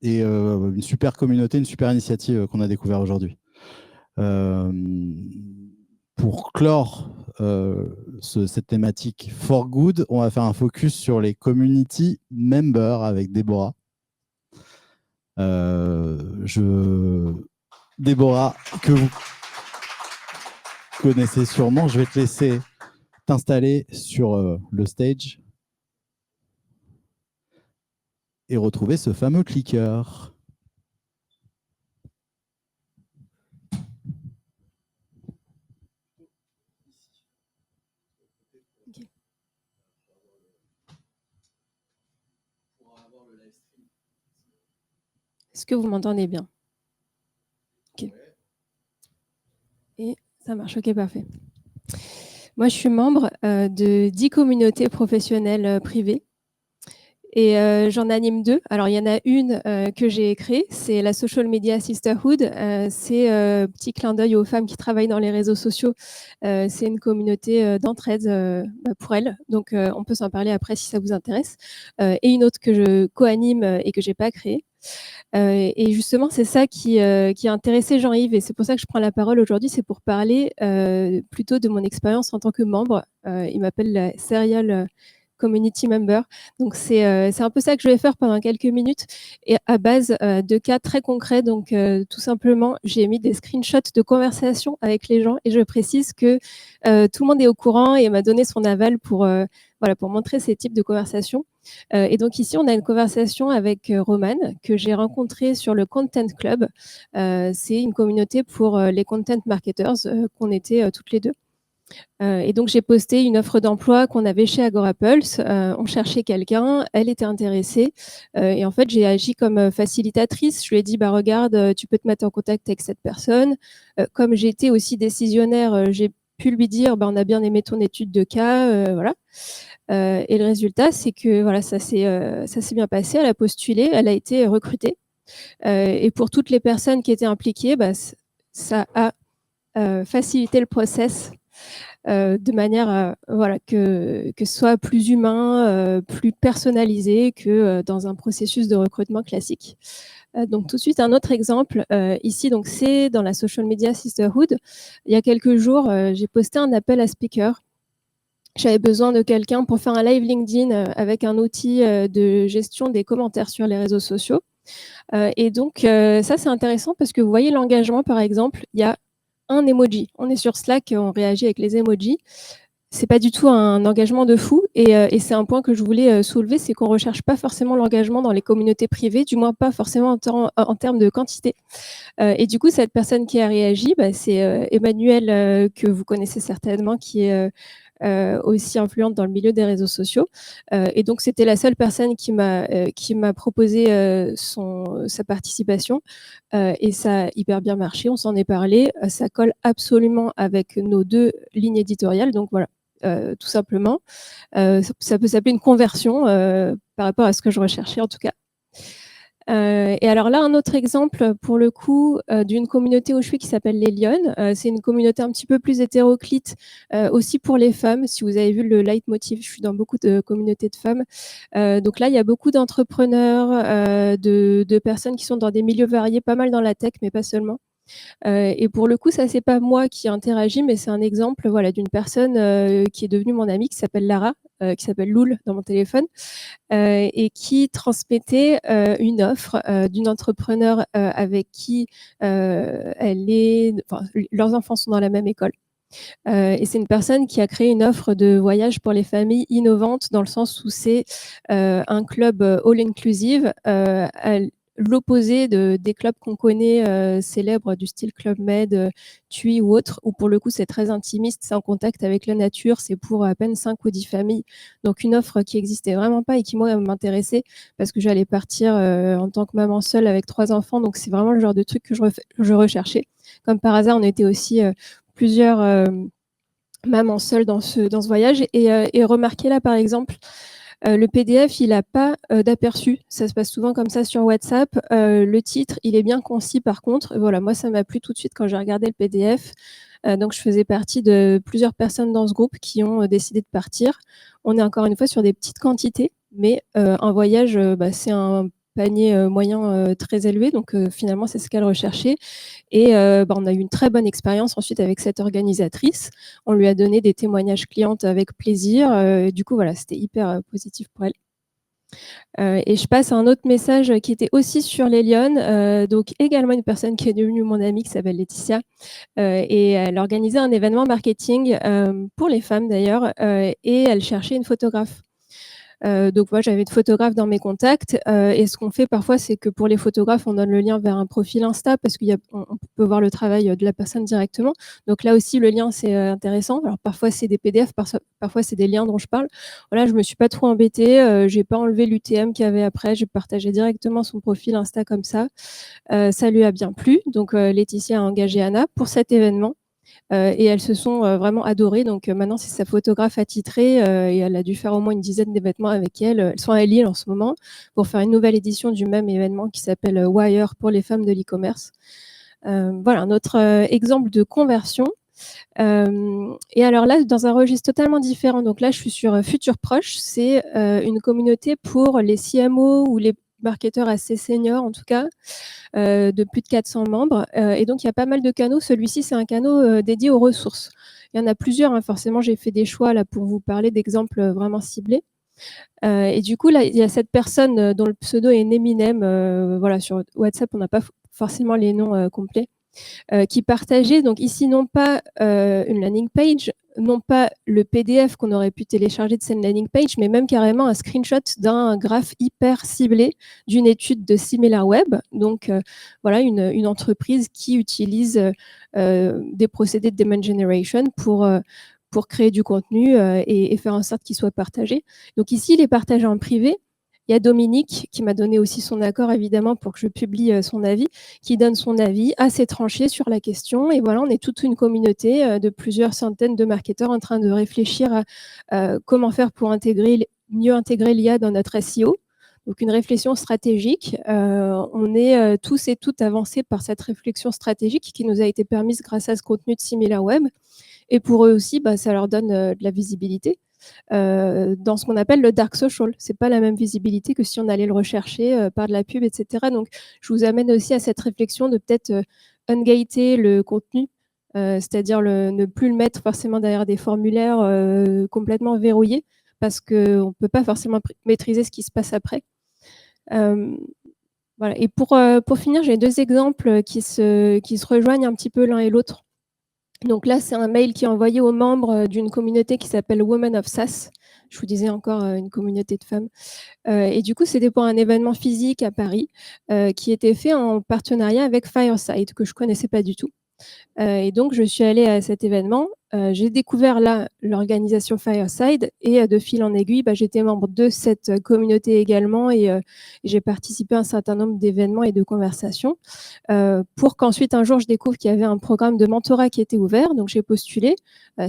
et une super communauté, une super initiative qu'on a découvert aujourd'hui. Pour clore cette thématique for good, on va faire un focus sur les community members avec Déborah. Déborah, que vous connaissez sûrement, je vais te laisser t'installer sur le stage et retrouver ce fameux clicker. Okay. Est-ce que vous m'entendez bien? Ok. Et ça marche, ok, parfait. Moi, je suis membre de 10 communautés professionnelles privées. Et j'en anime 2. Alors, il y en a une que j'ai créée, c'est la Social Media Sisterhood. C'est petit clin d'œil aux femmes qui travaillent dans les réseaux sociaux. C'est une communauté d'entraide pour elles. Donc, on peut s'en parler après si ça vous intéresse. Et une autre que je co-anime et que j'ai pas créée. Et justement, c'est ça qui a intéressé Jean-Yves. Et c'est pour ça que je prends la parole aujourd'hui. C'est pour parler plutôt de mon expérience en tant que membre. Il m'appelle la Serial Community Member. Donc, c'est un peu ça que je vais faire pendant quelques minutes et à base de cas très concrets. Donc, tout simplement, j'ai mis des screenshots de conversations avec les gens et je précise que tout le monde est au courant et m'a donné son aval pour montrer ces types de conversations. Et donc, ici, on a une conversation avec Romane que j'ai rencontrée sur le Content Club. C'est une communauté pour les content marketers qu'on était toutes les deux. Et donc, j'ai posté une offre d'emploi qu'on avait chez Agorapulse. On cherchait quelqu'un, elle était intéressée. Et en fait, j'ai agi comme facilitatrice. Je lui ai dit, bah, regarde, tu peux te mettre en contact avec cette personne. Comme j'étais aussi décisionnaire, j'ai pu lui dire, bah, on a bien aimé ton étude de cas. Voilà. Et le résultat, c'est que voilà, ça s'est bien passé. Elle a postulé, elle a été recrutée. Et pour toutes les personnes qui étaient impliquées, bah, ça a facilité le process de manière voilà, que ce soit plus humain, plus personnalisé que dans un processus de recrutement classique. Donc tout de suite, un autre exemple. Ici, donc c'est dans la Social Media Sisterhood. Il y a quelques jours, j'ai posté un appel à speaker. J'avais besoin de quelqu'un pour faire un live LinkedIn avec un outil de gestion des commentaires sur les réseaux sociaux. Et donc, ça, c'est intéressant parce que vous voyez l'engagement, par exemple, il y a un emoji. On est sur Slack, on réagit avec les emojis. C'est pas du tout un engagement de fou. Et c'est un point que je voulais soulever, c'est qu'on recherche pas forcément l'engagement dans les communautés privées, du moins pas forcément en termes de quantité. Et du coup, cette personne qui a réagi, bah, c'est Emmanuelle, que vous connaissez certainement, qui est aussi influente dans le milieu des réseaux sociaux. Et donc, c'était la seule personne qui m'a proposé sa participation. Et ça a hyper bien marché, on s'en est parlé. Ça colle absolument avec nos 2 lignes éditoriales. Donc voilà, tout simplement. Ça peut s'appeler une conversion par rapport à ce que je recherchais en tout cas. Et alors là, un autre exemple pour le coup d'une communauté où je suis qui s'appelle les Lyonnes. C'est une communauté un petit peu plus hétéroclite aussi pour les femmes. Si vous avez vu le leitmotiv, je suis dans beaucoup de communautés de femmes. Donc là, il y a beaucoup d'entrepreneurs, de personnes qui sont dans des milieux variés, pas mal dans la tech, mais pas seulement. Et pour le coup, ça, c'est pas moi qui interagis, mais c'est un exemple voilà, d'une personne qui est devenue mon amie, qui s'appelle Lara, qui s'appelle Loul dans mon téléphone, et qui transmettait une offre d'une entrepreneur avec qui leurs enfants sont dans la même école. Et c'est une personne qui a créé une offre de voyage pour les familles innovante dans le sens où c'est un club all-inclusive l'opposé des clubs qu'on connaît célèbres du style Club Med, TUI ou autre, où pour le coup c'est très intimiste, c'est en contact avec la nature, c'est pour à peine 5 ou 10 familles. Donc une offre qui n'existait vraiment pas et qui moi m'intéressait parce que j'allais partir en tant que maman seule avec 3 enfants, donc c'est vraiment le genre de truc que je recherchais. Comme par hasard, on était aussi plusieurs mamans seules dans ce voyage et remarquez là par exemple le PDF, il n'a pas d'aperçu. Ça se passe souvent comme ça sur WhatsApp. Le titre, il est bien concis par contre. Et voilà, moi, ça m'a plu tout de suite quand j'ai regardé le PDF. Donc, je faisais partie de plusieurs personnes dans ce groupe qui ont décidé de partir. On est encore une fois sur des petites quantités, mais un voyage, c'est un panier moyen très élevé. Donc, finalement, c'est ce qu'elle recherchait. Et on a eu une très bonne expérience ensuite avec cette organisatrice. On lui a donné des témoignages clientes avec plaisir. Du coup, voilà, c'était hyper positif pour elle. Et je passe à un autre message qui était aussi sur les Lyonnes. Donc, également une personne qui est devenue mon amie qui s'appelle Laetitia. Et elle organisait un événement marketing pour les femmes d'ailleurs. Et elle cherchait une photographe. Donc moi, j'avais une photographe dans mes contacts. Et ce qu'on fait parfois, c'est que pour les photographes, on donne le lien vers un profil Insta parce qu'on peut voir le travail de la personne directement. Donc là aussi, le lien, c'est intéressant. Alors parfois, c'est des PDF, parfois, c'est des liens dont je parle. Voilà, je me suis pas trop embêtée. J'ai pas enlevé l'UTM qu'il y avait après. J'ai partagé directement son profil Insta comme ça. Ça lui a bien plu. Donc Laetitia a engagé Anna pour cet événement. Et elles se sont vraiment adorées. Donc maintenant, c'est sa photographe attitrée et elle a dû faire au moins une dizaine d'événements avec elle. Elles sont à Lille en ce moment pour faire une nouvelle édition du même événement qui s'appelle Wire pour les femmes de l'e-commerce. Voilà, un autre exemple de conversion. Et alors là, dans un registre totalement différent. Donc là, je suis sur Futur Proche. C'est une communauté pour les CMO ou les marketeurs assez seniors en tout cas, de plus de 400 membres. Et donc, il y a pas mal de canaux. Celui-ci, c'est un canal dédié aux ressources. Il y en a plusieurs. Hein. Forcément, j'ai fait des choix là pour vous parler d'exemples vraiment ciblés. Et du coup, là, il y a cette personne dont le pseudo est Neminem. Voilà, sur WhatsApp, on n'a pas forcément les noms complets. Qui partageait, donc ici, non pas une landing page, non pas le PDF qu'on aurait pu télécharger de cette landing page, mais même carrément un screenshot d'un graphe hyper ciblé d'une étude de SimilarWeb. Donc, voilà, une entreprise qui utilise des procédés de demand generation pour créer du contenu et faire en sorte qu'il soit partagé. Donc ici, il est partagé en privé. Il y a Dominique qui m'a donné aussi son accord, évidemment, pour que je publie son avis, qui donne son avis assez tranché sur la question. Et voilà, on est toute une communauté de plusieurs centaines de marketeurs en train de réfléchir à comment faire pour mieux intégrer l'IA dans notre SEO. Donc, une réflexion stratégique. On est tous et toutes avancés par cette réflexion stratégique qui nous a été permise grâce à ce contenu de SimilarWeb. Et pour eux aussi, ça leur donne de la visibilité. Dans ce qu'on appelle le dark social. Ce n'est pas la même visibilité que si on allait le rechercher par de la pub, etc. Donc, je vous amène aussi à cette réflexion de peut-être ungater le contenu, c'est-à-dire ne plus le mettre forcément derrière des formulaires complètement verrouillés, parce qu'on ne peut pas forcément maîtriser ce qui se passe après. Voilà. Et pour finir, j'ai deux exemples qui se rejoignent un petit peu l'un et l'autre. Donc là, c'est un mail qui est envoyé aux membres d'une communauté qui s'appelle Women of SaaS. Je vous disais encore une communauté de femmes. Et du coup, c'était pour un événement physique à Paris qui était fait en partenariat avec Fireside, que je ne connaissais pas du tout. Et donc, je suis allée à cet événement. J'ai découvert là l'organisation Fireside et de fil en aiguille, j'étais membre de cette communauté également et j'ai participé à un certain nombre d'événements et de conversations pour qu'ensuite un jour je découvre qu'il y avait un programme de mentorat qui était ouvert. Donc j'ai postulé.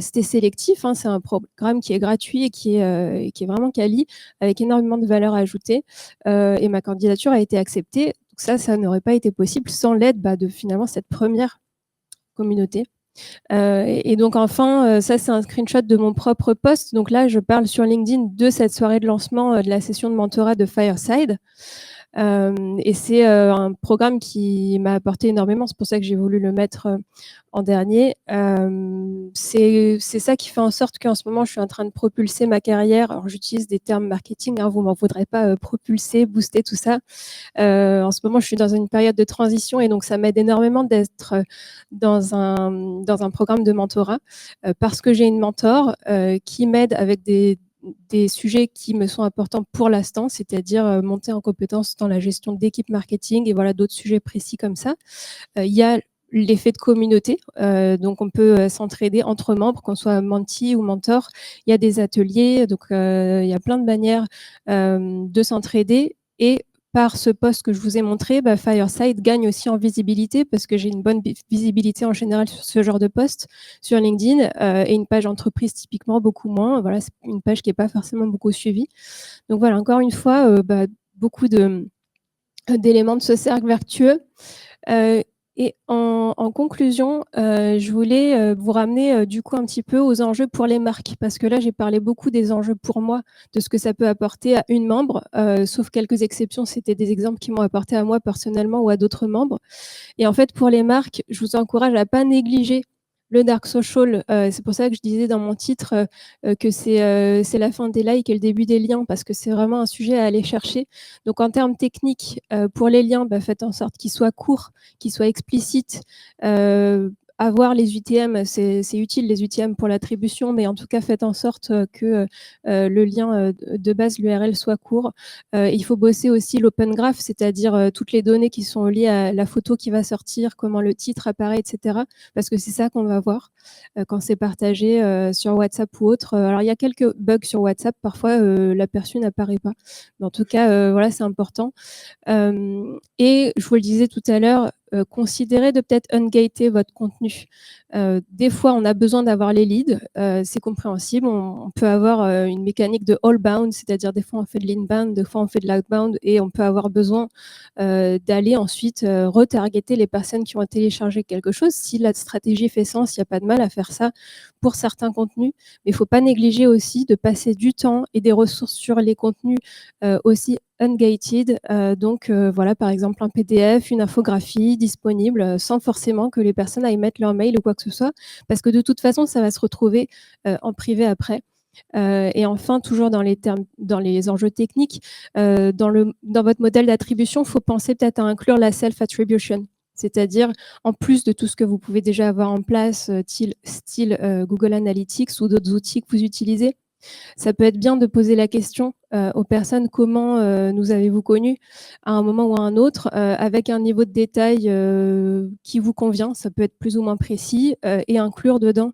C'était sélectif, hein, c'est un programme qui est gratuit et qui est vraiment quali avec énormément de valeur ajoutée et ma candidature a été acceptée. Donc ça n'aurait pas été possible sans l'aide de finalement cette première communauté. Et donc enfin, ça c'est un screenshot de mon propre post. Donc là, je parle sur LinkedIn de cette soirée de lancement de la session de mentorat de Fireside. Et c'est un programme qui m'a apporté énormément. C'est pour ça que j'ai voulu le mettre en dernier. C'est ça qui fait en sorte qu'en ce moment, je suis en train de propulser ma carrière. Alors, j'utilise des termes marketing, hein, vous m'en voudrez pas, propulser, booster, tout ça. En ce moment, je suis dans une période de transition et donc ça m'aide énormément d'être dans un programme de mentorat parce que j'ai une mentor qui m'aide avec des sujets qui me sont importants pour l'instant, c'est-à-dire monter en compétence dans la gestion d'équipe marketing et voilà d'autres sujets précis comme ça. Il y a l'effet de communauté, donc on peut s'entraider entre membres, qu'on soit mentee ou mentor. Il y a des ateliers, donc il y a plein de manières de s'entraider et par ce post que je vous ai montré, Fireside gagne aussi en visibilité parce que j'ai une bonne visibilité en général sur ce genre de post sur LinkedIn et une page entreprise typiquement beaucoup moins. Voilà, c'est une page qui n'est pas forcément beaucoup suivie. Donc voilà, encore une fois, beaucoup d'éléments de ce cercle vertueux. Et en conclusion, je voulais vous ramener du coup un petit peu aux enjeux pour les marques, parce que là j'ai parlé beaucoup des enjeux pour moi, de ce que ça peut apporter à une membre, sauf quelques exceptions, c'était des exemples qui m'ont apporté à moi personnellement ou à d'autres membres. Et en fait, pour les marques, je vous encourage à pas négliger le dark social. C'est pour ça que je disais dans mon titre que c'est la fin des likes et le début des liens, parce que c'est vraiment un sujet à aller chercher. Donc en termes techniques, pour les liens, faites en sorte qu'ils soient courts, qu'ils soient explicites. Avoir les UTM, c'est utile les UTM pour l'attribution, mais en tout cas faites en sorte que le lien de base, l'URL, soit court. Il faut bosser aussi l'open graph, c'est-à-dire toutes les données qui sont liées à la photo qui va sortir, comment le titre apparaît, etc. Parce que c'est ça qu'on va voir quand c'est partagé sur WhatsApp ou autre. Alors il y a quelques bugs sur WhatsApp, parfois l'aperçu n'apparaît pas. Mais en tout cas, voilà, c'est important. Et je vous le disais tout à l'heure, considérez de peut-être ungater votre contenu. Des fois, on a besoin d'avoir les leads, c'est compréhensible. On peut avoir une mécanique de all-bound, c'est-à-dire des fois on fait de l'inbound, des fois on fait de l'outbound, et on peut avoir besoin d'aller ensuite retargeter les personnes qui ont téléchargé quelque chose. Si la stratégie fait sens, il n'y a pas de mal à faire ça pour certains contenus, mais il ne faut pas négliger aussi de passer du temps et des ressources sur les contenus aussi ungated. Donc voilà, par exemple un PDF, une infographie disponible sans forcément que les personnes aillent mettre leur mail ou quoi que ce soit, parce que de toute façon, ça va se retrouver en privé après. Et enfin, toujours dans les enjeux techniques, dans votre modèle d'attribution, il faut penser peut-être à inclure la self-attribution. C'est-à-dire, en plus de tout ce que vous pouvez déjà avoir en place, style Google Analytics ou d'autres outils que vous utilisez, ça peut être bien de poser la question aux personnes: comment nous avez-vous connus à un moment ou à un autre, avec un niveau de détail qui vous convient. Ça peut être plus ou moins précis, et inclure dedans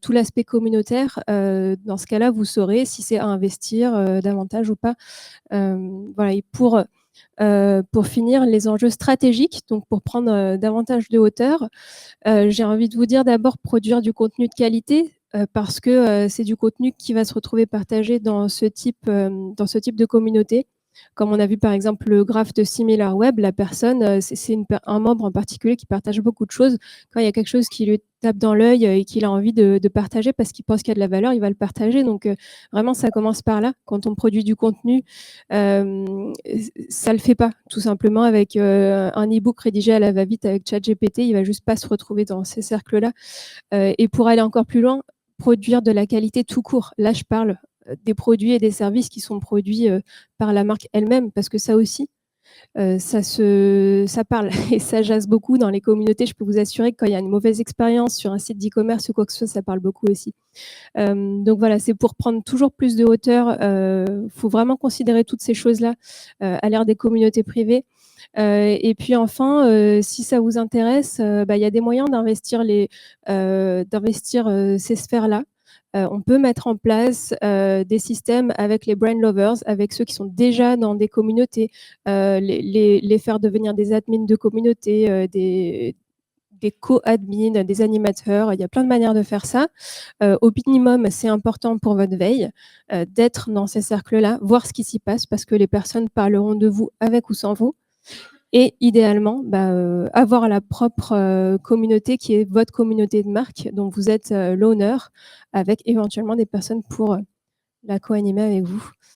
tout l'aspect communautaire. Dans ce cas-là, vous saurez si c'est à investir davantage ou pas. Voilà. Et pour finir, les enjeux stratégiques, donc pour prendre davantage de hauteur, j'ai envie de vous dire d'abord produire du contenu de qualité, parce que c'est du contenu qui va se retrouver partagé dans ce type de communauté. Comme on a vu par exemple le graphe de SimilarWeb, la personne, c'est un membre en particulier qui partage beaucoup de choses. Quand il y a quelque chose qui lui tape dans l'œil et qu'il a envie de partager parce qu'il pense qu'il y a de la valeur, il va le partager. Donc vraiment, ça commence par là. Quand on produit du contenu, ça le fait pas tout simplement avec un e-book rédigé à la va-vite avec ChatGPT. Il va juste pas se retrouver dans ces cercles-là. Et pour aller encore plus loin, produire de la qualité tout court. Là, je parle des produits et des services qui sont produits par la marque elle-même, parce que ça aussi, ça parle et ça jase beaucoup dans les communautés. Je peux vous assurer que quand il y a une mauvaise expérience sur un site d'e-commerce ou quoi que ce soit, ça parle beaucoup aussi. Donc voilà, c'est pour prendre toujours plus de hauteur. Faut vraiment considérer toutes ces choses-là à l'ère des communautés privées. Et puis enfin, si ça vous intéresse, il y a des moyens d'investir ces sphères-là. On peut mettre en place des systèmes avec les brand lovers, avec ceux qui sont déjà dans des communautés, les faire devenir des admins de communautés, des co-admins, des animateurs. Il y a plein de manières de faire ça. Au minimum, c'est important pour votre veille d'être dans ces cercles-là, voir ce qui s'y passe, parce que les personnes parleront de vous avec ou sans vous. Et idéalement, avoir la propre communauté qui est votre communauté de marque, dont vous êtes l'owner, avec éventuellement des personnes pour la co-animer avec vous.